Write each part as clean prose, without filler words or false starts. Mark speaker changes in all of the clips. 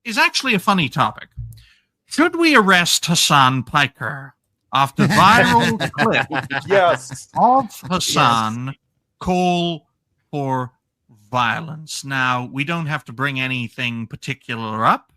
Speaker 1: is actually a funny topic. Should we arrest Hasan Piker after viral clip
Speaker 2: Yes.
Speaker 1: of Hasan call for violence? Now, we don't have to bring anything particular up.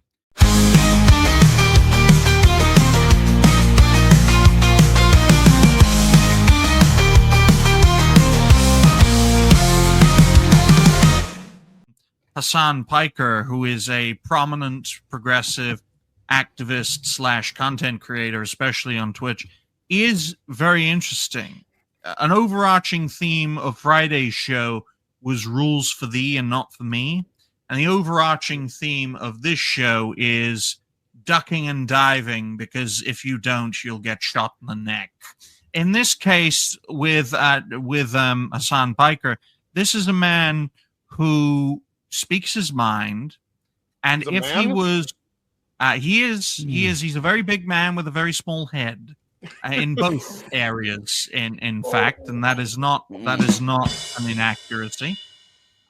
Speaker 1: Hasan Piker, who is a prominent progressive activist / content creator, especially on Twitch, is very interesting. An overarching theme of Friday's show was rules for thee and not for me. And the overarching theme of this show is ducking and diving, because if you don't, you'll get shot in the neck. In this case, with Hasan Piker, this is a man who speaks his mind, and if he was, he's a very big man with a very small head in both areas. In fact, and that is not an inaccuracy.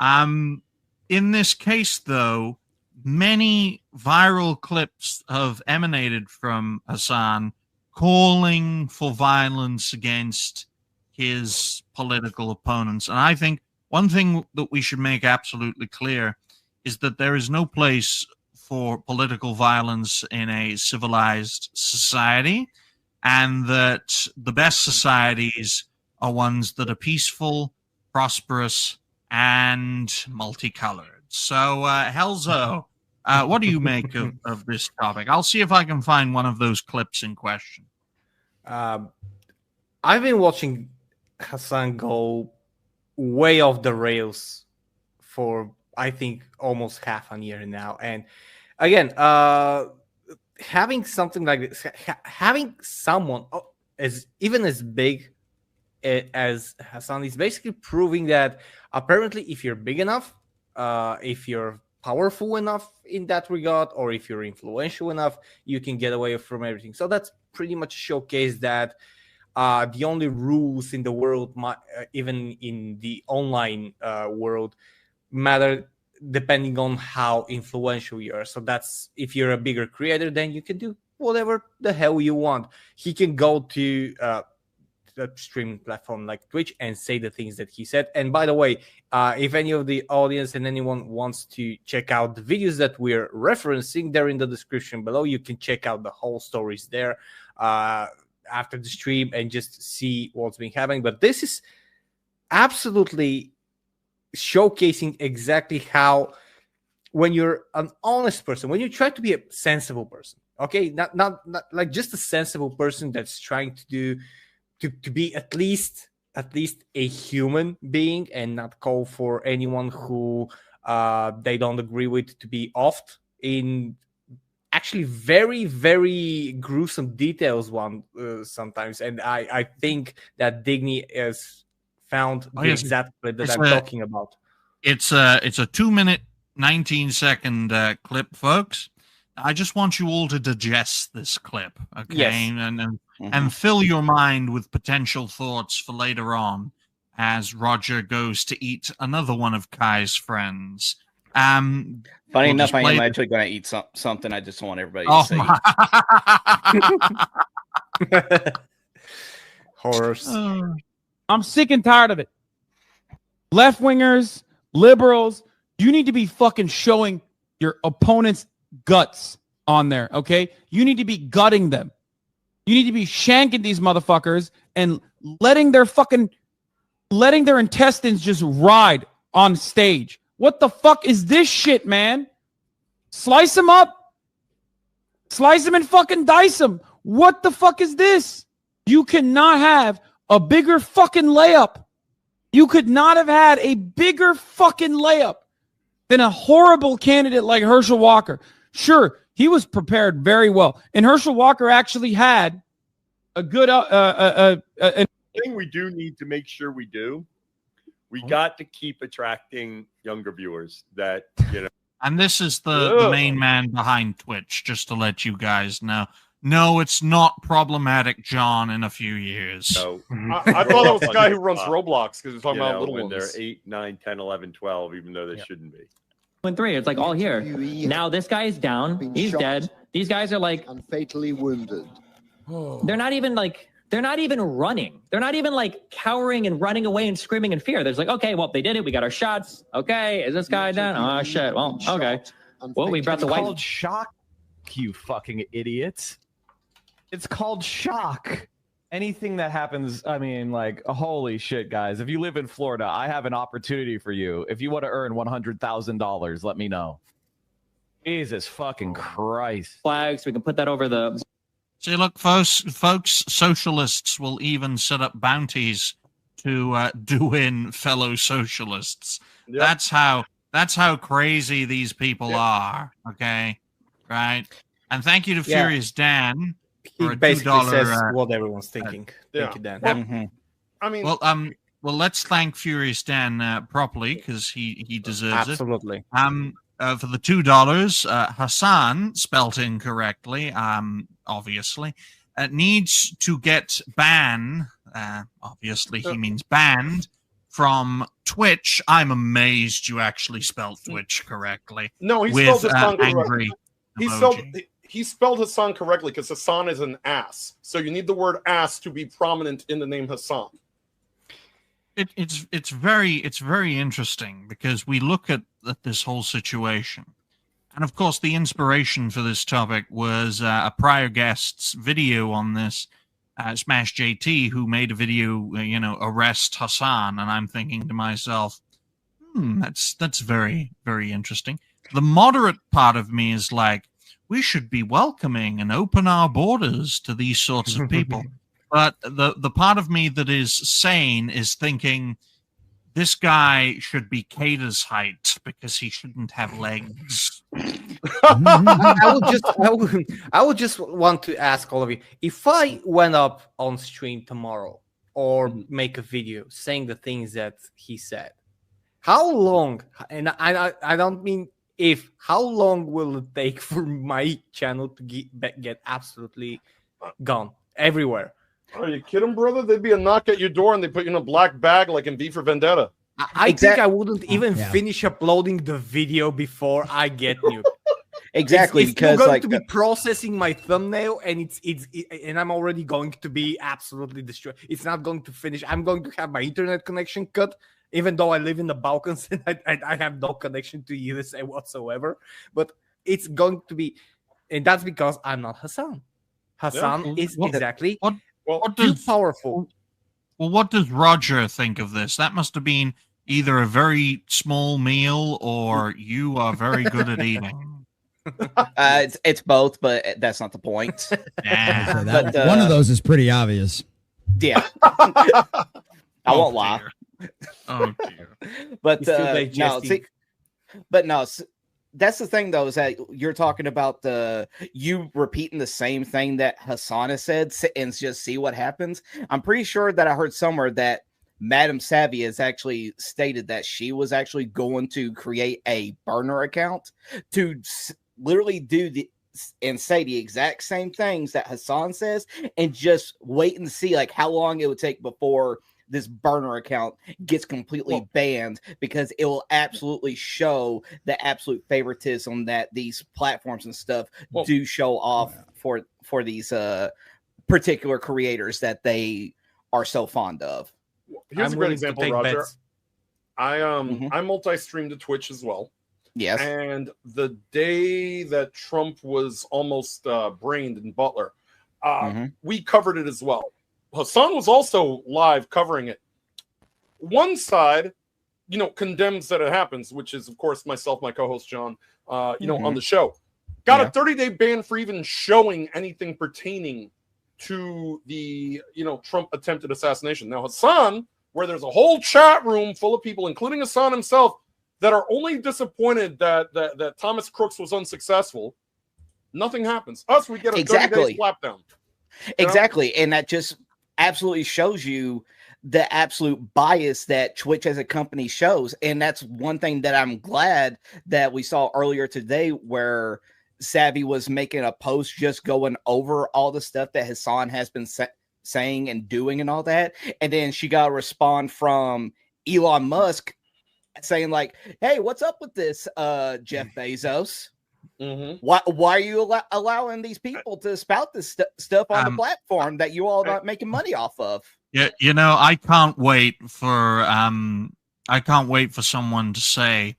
Speaker 1: In this case, though, many viral clips have emanated from Hasan calling for violence against his political opponents, and I think one thing that we should make absolutely clear is that there is no place for political violence in a civilized society, and that the best societies are ones that are peaceful, prosperous, and multicolored. So, Helzo, what do you make of this topic? I'll see if I can find one of those clips in question.
Speaker 3: I've been watching Hasan go way off the rails for, I think, almost half a year now. And again, having something like this, having someone as big as Hasan is basically proving that apparently if you're big enough, if you're powerful enough in that regard, or if you're influential enough, you can get away from everything. So that's pretty much a showcase that the only rules in the world, even in the online world, matter depending on how influential you are. So that's, if you're a bigger creator, then you can do whatever the hell you want. He can go to a streaming platform like Twitch and say the things that he said. And by the way, if any of the audience and anyone wants to check out the videos that we're referencing, they're in the description below. You can check out the whole stories there after the stream and just see what's been happening. But this is absolutely showcasing exactly how, when you're an honest person, when you try to be a sensible person, okay, not like just a sensible person that's trying to do to be at least a human being and not call for anyone who they don't agree with to be offed in actually very, very gruesome details sometimes. And I think that Digny has found the exact clip that I'm talking about.
Speaker 1: It's a 2-minute, 19-second clip, folks. I just want you all to digest this clip, okay? Yes. And fill your mind with potential thoughts for later on as Roger goes to eat another one of Kai's friends.
Speaker 4: Funny enough, I am actually going to eat something. I just want everybody to see.
Speaker 3: Horrors.
Speaker 5: I'm sick and tired of it. Left-wingers, liberals, you need to be fucking showing your opponent's guts on there, okay? You need to be gutting them. You need to be shanking these motherfuckers and letting their intestines just ride on stage. What the fuck is this shit, man? Slice them up. Slice them and fucking dice them. What the fuck is this? You cannot have a bigger fucking layup. You could not have had a bigger fucking layup than a horrible candidate like Herschel Walker. Sure, he was prepared very well. And Herschel Walker actually had a good
Speaker 2: thing we do need to make sure we do. We got to keep attracting younger viewers that, you know.
Speaker 1: And this is the main man behind Twitch, just to let you guys know. No, it's not problematic, John, in a few years.
Speaker 2: No.
Speaker 6: I thought it was the guy who runs Roblox because we're talking about little
Speaker 2: when
Speaker 6: ones.
Speaker 2: they're 8, 9, 10, 11, 12, even though they shouldn't be.
Speaker 6: 3. It's like all here. Now this guy is down. He's dead. These guys are like
Speaker 7: and fatally wounded.
Speaker 6: They're not even running. They're not even like cowering and running away and screaming in fear. There's like, okay, well, they did it. We got our shots. Okay, is this guy done? Oh shit. Well, okay. Well, we brought the white.
Speaker 8: It's called shock, you fucking idiots. It's called shock. Anything that happens, I mean, like, holy shit, guys. If you live in Florida, I have an opportunity for you. If you want to earn $100,000, let me know. Jesus fucking Christ.
Speaker 6: Flags. We can put that over the.
Speaker 1: See, look, folks, socialists will even set up bounties to do in fellow socialists. Yep. That's how crazy these people are. Okay, right? And thank you to Furious Dan.
Speaker 3: He basically says what everyone's thinking. Thank you, Dan.
Speaker 2: Well, I mean,
Speaker 1: well, let's thank Furious Dan properly because he deserves
Speaker 3: absolutely.
Speaker 1: it. For the $2, Hasan, spelt incorrectly, obviously, needs to get banned. Obviously, he means banned from Twitch. I'm amazed you actually spelled Twitch correctly.
Speaker 9: No, he spelled Hasan
Speaker 1: angry.
Speaker 9: He spelled Hasan correctly because Hasan is an ass. So you need the word ass to be prominent in the name Hasan.
Speaker 1: It's very interesting because we look at this whole situation, and of course the inspiration for this topic was a prior guest's video on this, Smash JT, who made a video, arrest Hasan, and I'm thinking to myself, that's very, very interesting. The moderate part of me is like, we should be welcoming and open our borders to these sorts of people. But the part of me that is sane is thinking this guy should be Kata's height because he shouldn't have legs.
Speaker 3: I would just want to ask all of you, if I went up on stream tomorrow or make a video saying the things that he said, how long, and I don't mean if, how long will it take for my channel to get absolutely gone everywhere?
Speaker 9: Are you kidding, brother? There'd be a knock at your door and they put you in a black bag like in V for Vendetta.
Speaker 3: I think I wouldn't even finish uploading the video before I get nuked.
Speaker 4: Exactly,
Speaker 3: it's
Speaker 4: because
Speaker 3: going to be processing my thumbnail, and and I'm already going to be absolutely destroyed. It's not going to finish. I'm going to have my internet connection cut, even though I live in the Balkans and I have no connection to USA whatsoever. But it's going to be, and that's because I'm not Hasan. Hasan is exactly too powerful.
Speaker 1: Well, what does Roger think of this? That must have been either a very small meal or you are very good at eating.
Speaker 4: It's both, but that's not the point.
Speaker 1: Yeah.
Speaker 10: One of those is pretty obvious.
Speaker 4: Yeah. I won't lie.
Speaker 1: Oh dear.
Speaker 4: But that's the thing though, is that you're talking about you repeating the same thing that Hasan has said and just see what happens. I'm pretty sure that I heard somewhere that Madam Savvy has actually stated that she was actually going to create a burner account to literally do and say the exact same things that Hasan says, and just wait and see like how long it would take before this burner account gets completely banned, because it will absolutely show the absolute favoritism that these platforms and stuff do show off for these particular creators that they are so fond of.
Speaker 9: Here's a great example, Roger. I multi-streamed to Twitch as well.
Speaker 4: Yes.
Speaker 9: And the day that Trump was almost brained in Butler, we covered it as well. Hasan was also live covering it. One side, condemns that it happens, which is, of course, myself, my co-host John, on the show. Got a 30-day ban for even showing anything pertaining to the, Trump attempted assassination. Now, Hasan, where there's a whole chat room full of people, including Hasan himself, that are only disappointed that Thomas Crooks was unsuccessful, nothing happens. Us, we get a 30-day slapdown.
Speaker 4: Exactly, and that just absolutely shows you the absolute bias that Twitch as a company shows. And that's one thing that I'm glad that we saw earlier today, where Savvy was making a post just going over all the stuff that Hasan has been saying and doing and all that. And then she got a response from Elon Musk saying like, "Hey, what's up with this, Jeff Bezos?
Speaker 9: Mm-hmm.
Speaker 4: Why are you allowing these people to spout this stuff on the platform that you all are not making money off of?"
Speaker 1: Yeah, you know, I can't wait for someone to say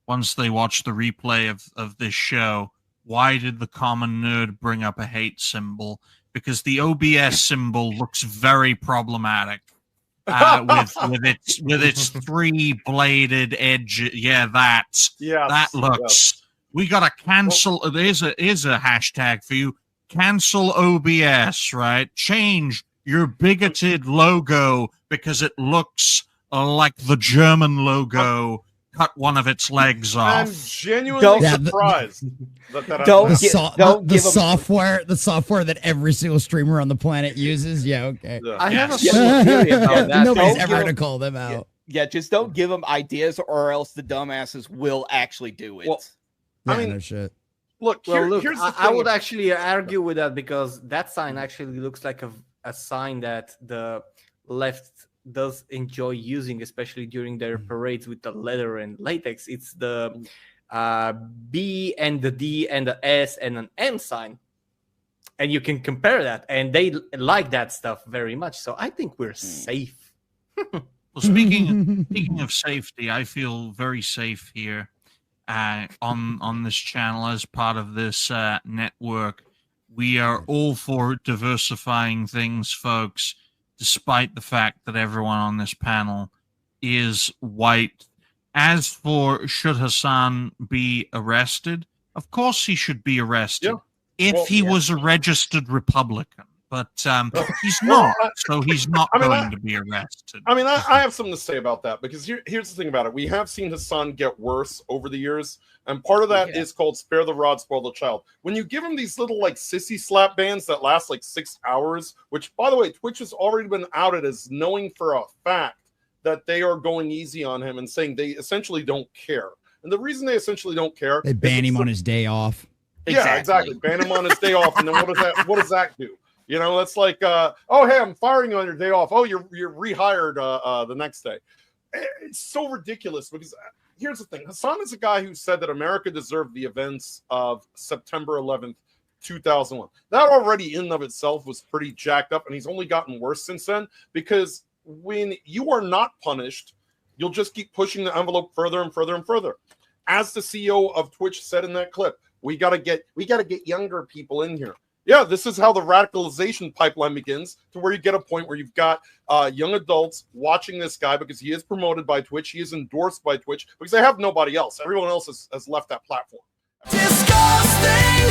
Speaker 1: once they watch the replay of this show, why did the common nerd bring up a hate symbol? Because the OBS symbol looks very problematic. With its three-bladed edge. Yeah, that looks. Yes. We gotta cancel. Here's a hashtag for you. Cancel OBS. Right? Change your bigoted logo because it looks like the German logo. Cut one of its legs off.
Speaker 9: I'm genuinely surprised.
Speaker 10: The software that every single streamer on the planet uses. Yeah, okay.
Speaker 3: I have a theory about that.
Speaker 10: Nobody's ever going to call them out.
Speaker 4: Yeah, just don't give them ideas, or else the dumbasses will actually do it.
Speaker 3: Well,
Speaker 10: I mean, no shit.
Speaker 9: Look, here's the thing.
Speaker 3: I would actually argue with that, because that sign actually looks like a sign that the left does enjoy using, especially during their parades with the leather and latex. It's the B and the D and the S and an M sign, and you can compare that, and they like that stuff very much. So I think we're safe.
Speaker 1: Well, speaking of safety, I feel very safe here on this channel as part of this network. We are all for diversifying things, folks, despite the fact that everyone on this panel is white. As for should Hasan be arrested, of course he should be arrested if he was a registered Republican. But he's not, so he's not going to be arrested.
Speaker 9: I mean, I have something to say about that, because here's the thing about it. We have seen Hasan get worse over the years, and part of that is called spare the rod, spoil the child. When you give him these little, like, sissy slap bans that last, like, 6 hours, which, by the way, Twitch has already been outed as knowing for a fact that they are going easy on him and saying they essentially don't care. And the reason they essentially don't care...
Speaker 10: They ban him on his day off.
Speaker 9: Yeah, exactly. Ban him on his day off, and then what does that do? You know, that's like, oh, hey, I'm firing you on your day off. Oh, you're rehired the next day. It's so ridiculous, because here's the thing. Hasan is a guy who said that America deserved the events of September 11th, 2001. That already in and of itself was pretty jacked up, and he's only gotten worse since then, because when you are not punished, you'll just keep pushing the envelope further and further and further. As the CEO of Twitch said in that clip, we gotta get younger people in here. Yeah, this is how the radicalization pipeline begins, to where you get a point where you've got young adults watching this guy because he is promoted by Twitch, he is endorsed by Twitch, because they have nobody else. Everyone else has left that platform.
Speaker 7: Disgusting.